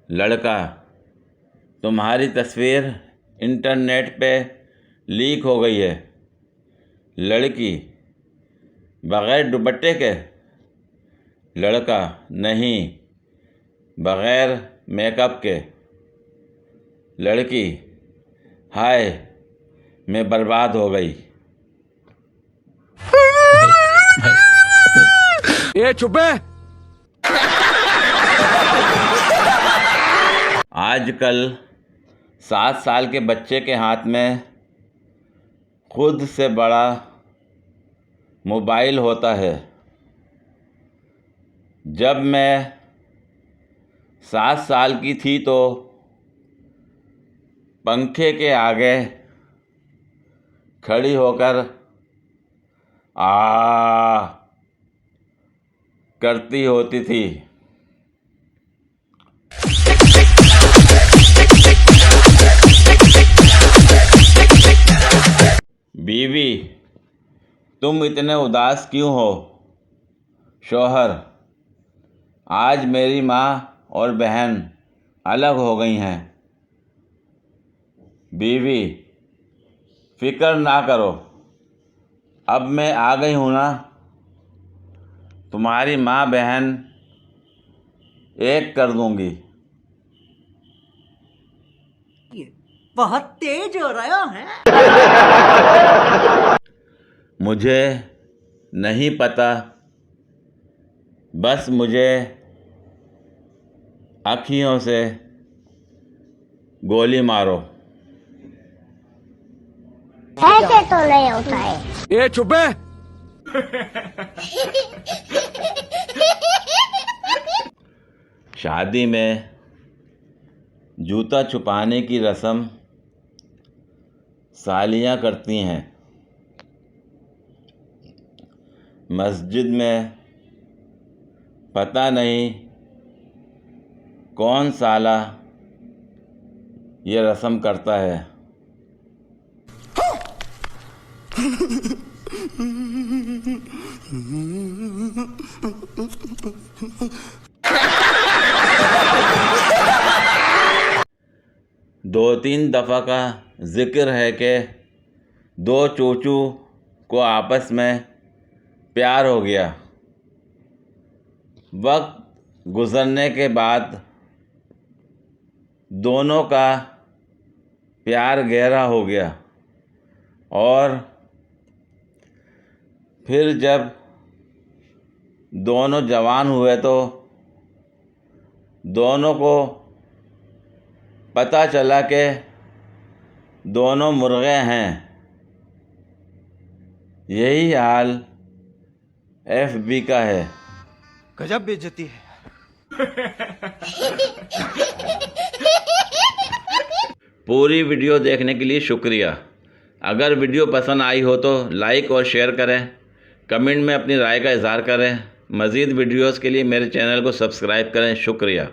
लड़का, तुम्हारी तस्वीर इंटरनेट पे लीक हो गई है। लड़की, बग़ैर दुपट्टे के? लड़का, नहीं, बग़ैर मेकअप के। लड़की, हाय, मैं बर्बाद हो गई। ए चुप है। आजकल 7 साल के बच्चे के हाथ में खुद से बड़ा मोबाइल होता है। जब मैं 7 साल की थी तो पंखे के आगे खड़ी होकर आ करती होती थी। बीवी, तुम इतने उदास क्यों हो? शौहर, आज मेरी माँ और बहन अलग हो गई हैं। बीवी, फिक्र ना करो, अब मैं आ गई हूँ ना। तुम्हारी माँ बहन एक कर दूंगी। बहुत तेज हो रहा है। मुझे नहीं पता, बस मुझे अखियों से गोली मारो। ऐसे तो नहीं होता है। ए चुप है। शादी में जूता छुपाने की रस्म सालियाँ करती हैं। मस्जिद में पता नहीं कौन साला ये रस्म करता है। दो तीन दफ़ा का जिक्र है कि दो चोचू को आपस में प्यार हो गया। वक्त गुज़रने के बाद दोनों का प्यार गहरा हो गया और फिर जब दोनों जवान हुए तो दोनों को पता चला कि दोनों मुर्गे हैं। यही हाल FB का है। गजब बेइज्जती है। पूरी वीडियो देखने के लिए शुक्रिया। अगर वीडियो पसंद आई हो तो लाइक और शेयर करें, कमेंट में अपनी राय का इज़हार करें। मज़ीद वीडियोस के लिए मेरे चैनल को सब्सक्राइब करें। शुक्रिया।